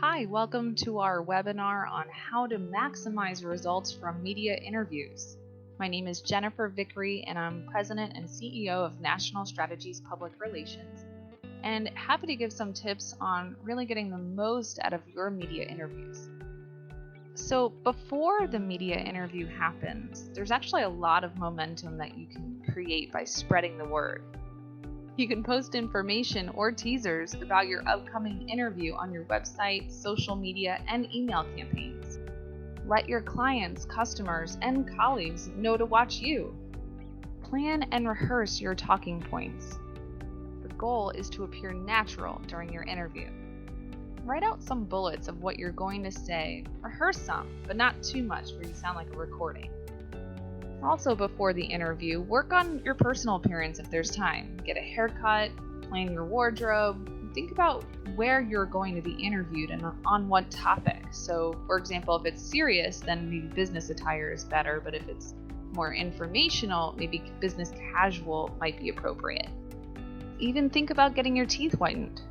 Hi, welcome to our webinar on how to maximize results from media interviews. My name is Jennifer Vickery and I'm President and CEO of National Strategies Public Relations, and happy to give some tips on really getting the most out of your media interviews. So before the media interview happens, there's actually a lot of momentum that you can create by spreading the word. You can post information or teasers about your upcoming interview on your website, social media, and email campaigns. Let your clients, customers, and colleagues know to watch you. Plan and rehearse your talking points. The goal is to appear natural during your interview. Write out some bullets of what you're going to say. Rehearse some, but not too much where you sound like a recording. Also, before the interview, work on your personal appearance if there's time. Get a haircut, plan your wardrobe, think about where you're going to be interviewed and on what topic. So, for example, if it's serious, then maybe business attire is better, but if it's more informational, maybe business casual might be appropriate. Even think about getting your teeth whitened.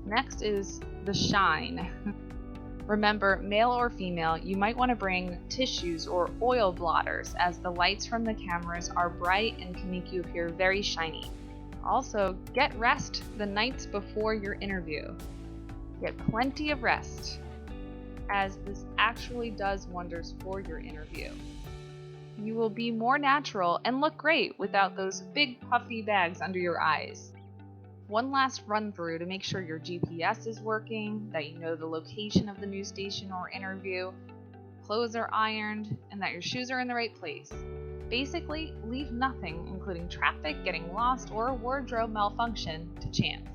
Next is the shine. Remember, male or female, you might want to bring tissues or oil blotters as the lights from the cameras are bright and can make you appear very shiny. Also, get rest the nights before your interview. Get plenty of rest, as this actually does wonders for your interview. You will be more natural and look great without those big puffy bags under your eyes. One last run through to make sure your GPS is working, that you know the location of the news station or interview, clothes are ironed, and that your shoes are in the right place. Basically, leave nothing, including traffic, getting lost, or a wardrobe malfunction, to chance.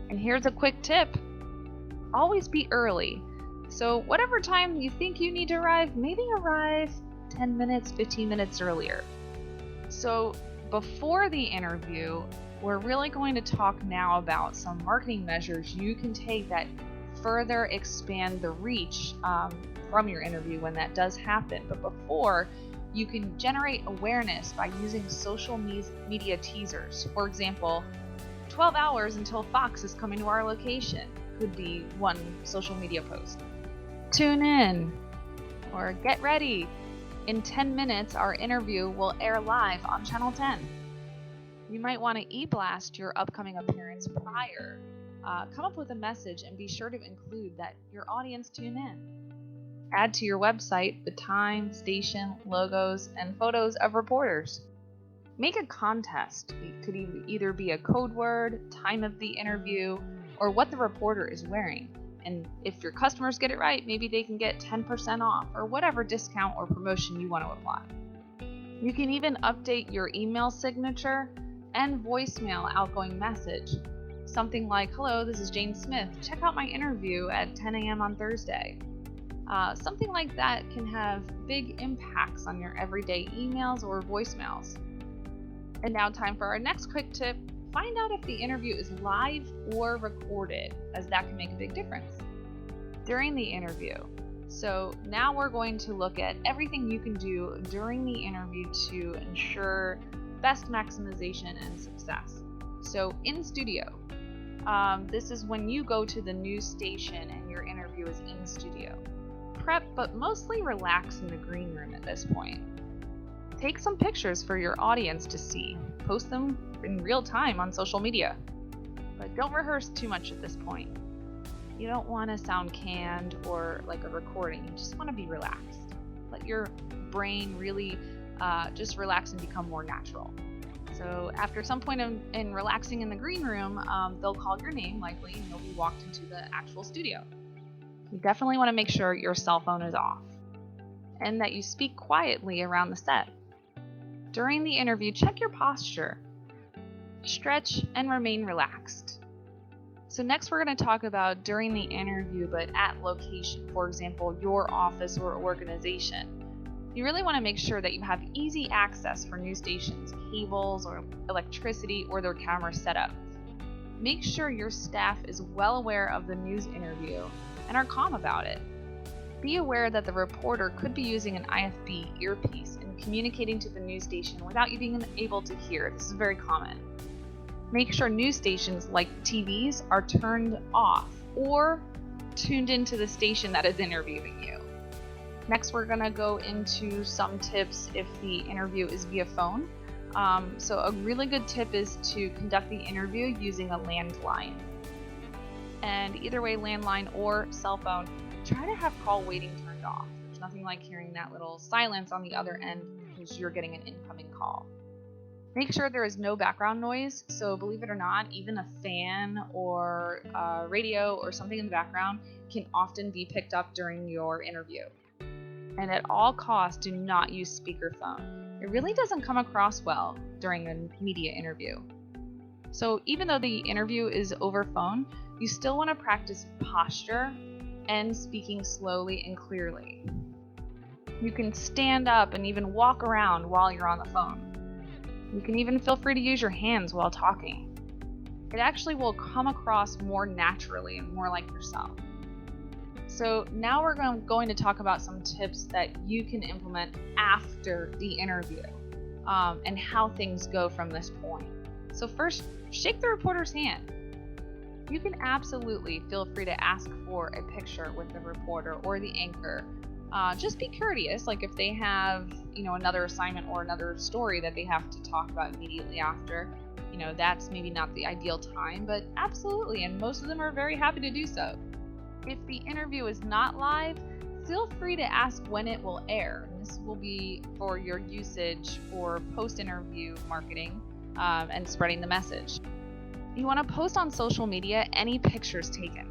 And here's a quick tip. Always be early. So whatever time you think you need to arrive, maybe arrive 10 minutes, 15 minutes earlier. So before the interview, we're really going to talk now about some marketing measures you can take that further expand the reach from your interview when that does happen. But before, you can generate awareness by using social media teasers. For example, 12 hours until Fox is coming to our location could be one social media post. Tune in, or get ready. In 10 minutes, our interview will air live on Channel 10. You might want to e-blast your upcoming appearance prior. Come up with a message and be sure to include that your audience tune in. Add to your website the time, station, logos, and photos of reporters. Make a contest. It could either be a code word, time of the interview, or what the reporter is wearing. And if your customers get it right, maybe they can get 10% off or whatever discount or promotion you want to apply. You can even update your email signature and voicemail outgoing message. Something like, "Hello, this is Jane Smith. Check out my interview at 10 a.m. on Thursday." Something like that can have big impacts on your everyday emails or voicemails. And now time for our next quick tip. Find out if the interview is live or recorded, as that can make a big difference during the interview. So now we're going to look at everything you can do during the interview to ensure best maximization and success. So in studio, this is when you go to the news station and your interview is in studio. Prep, but mostly relax in the green room at this point. Take some pictures for your audience to see. Post them in real time on social media. But don't rehearse too much at this point. You don't want to sound canned or like a recording. You just want to be relaxed. Let your brain really just relax and become more natural. So after some point in relaxing in the green room, they'll call your name likely and you'll be walked into the actual studio. You definitely want to make sure your cell phone is off and that you speak quietly around the set. During the interview, check your posture. Stretch and remain relaxed. So next we're going to talk about during the interview but at location, for example, your office or organization. You really want to make sure that you have easy access for news stations, cables or electricity or their camera setup. Make sure your staff is well aware of the news interview and are calm about it. Be aware that the reporter could be using an IFB earpiece and communicating to the news station without you being able to hear. This is very common. Make sure news stations like TVs are turned off or tuned into the station that is interviewing you. Next, we're going to go into some tips if the interview is via phone. So a really good tip is to conduct the interview using a landline. And either way, landline or cell phone, try to have call waiting turned off. There's nothing like hearing that little silence on the other end because you're getting an incoming call. Make sure there is no background noise. So believe it or not, even a fan or a radio or something in the background can often be picked up during your interview. And at all costs, do not use speakerphone. It really doesn't come across well during a media interview. So even though the interview is over phone, you still want to practice posture and speaking slowly and clearly. You can stand up and even walk around while you're on the phone. You can even feel free to use your hands while talking. It actually will come across more naturally and more like yourself. So now we're going to talk about some tips that you can implement after the interview and how things go from this point. So first, shake the reporter's hand. You can absolutely feel free to ask for a picture with the reporter or the anchor. Just be courteous, like if they have, another assignment or another story that they have to talk about immediately after, that's maybe not the ideal time, but absolutely, and most of them are very happy to do so. If the interview is not live, feel free to ask when it will air. And this will be for your usage for post-interview marketing and spreading the message. You want to post on social media any pictures taken.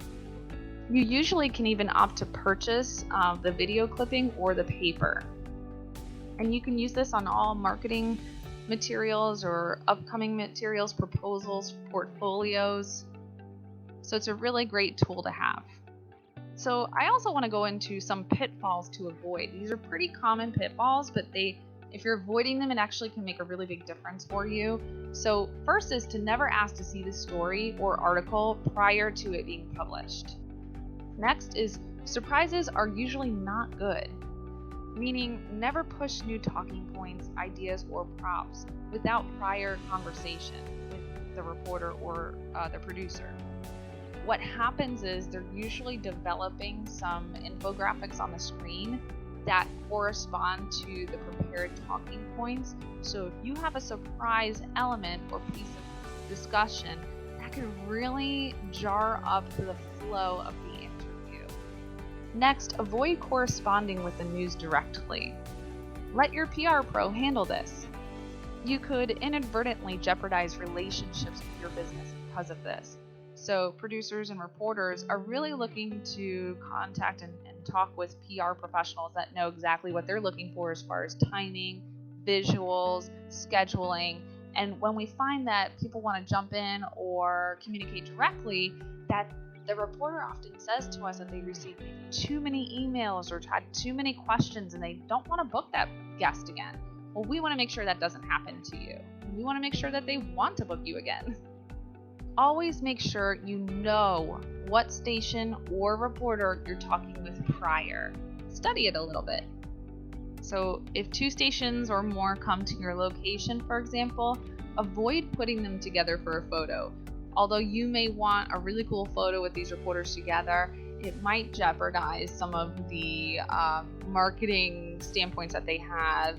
You usually can even opt to purchase the video clipping or the paper. And you can use this on all marketing materials or upcoming materials, proposals, portfolios. So it's a really great tool to have. So I also want to go into some pitfalls to avoid. These are pretty common pitfalls, but if you're avoiding them, it actually can make a really big difference for you. So first is to never ask to see the story or article prior to it being published. Next is surprises are usually not good, meaning never push new talking points, ideas, or props without prior conversation with the reporter or the producer. What happens is they're usually developing some infographics on the screen that correspond to the prepared talking points. So if you have a surprise element or piece of discussion, that could really jar up the flow of the interview. Next, avoid corresponding with the news directly. Let your PR pro handle this. You could inadvertently jeopardize relationships with your business because of this. So producers and reporters are really looking to contact and talk with PR professionals that know exactly what they're looking for as far as timing, visuals, scheduling. And when we find that people want to jump in or communicate directly, that the reporter often says to us that they received too many emails or had too many questions and they don't want to book that guest again. Well, we want to make sure that doesn't happen to you. We want to make sure that they want to book you again. Always make sure you know what station or reporter you're talking with prior. Study it a little bit. So if 2 stations or more come to your location, for example, avoid putting them together for a photo. Although you may want a really cool photo with these reporters together, it might jeopardize some of the marketing standpoints that they have.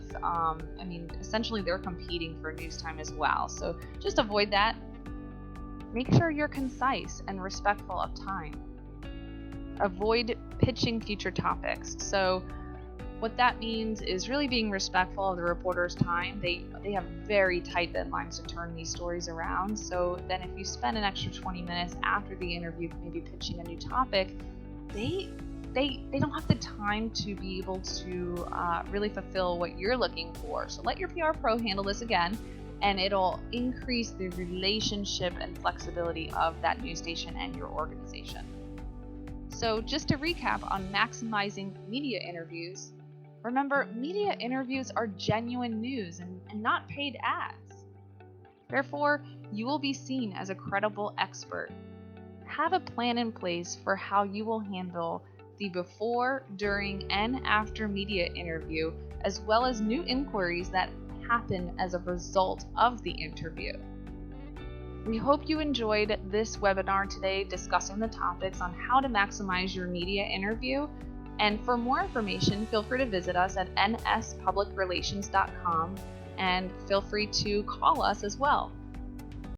Essentially they're competing for news time as well. So just avoid that. Make sure you're concise and respectful of time. Avoid pitching future topics. So what that means is really being respectful of the reporter's time. They have very tight deadlines to turn these stories around. So then if you spend an extra 20 minutes after the interview maybe pitching a new topic, they don't have the time to be able to really fulfill what you're looking for. So let your PR pro handle this again, and it'll increase the relationship and flexibility of that news station and your organization. So just to recap on maximizing media interviews, remember, media interviews are genuine news and not paid ads. Therefore, you will be seen as a credible expert. Have a plan in place for how you will handle the before, during, and after media interview, as well as new inquiries that happen as a result of the interview. We hope you enjoyed this webinar today discussing the topics on how to maximize your media interview. And for more information, feel free to visit us at nspublicrelations.com and feel free to call us as well.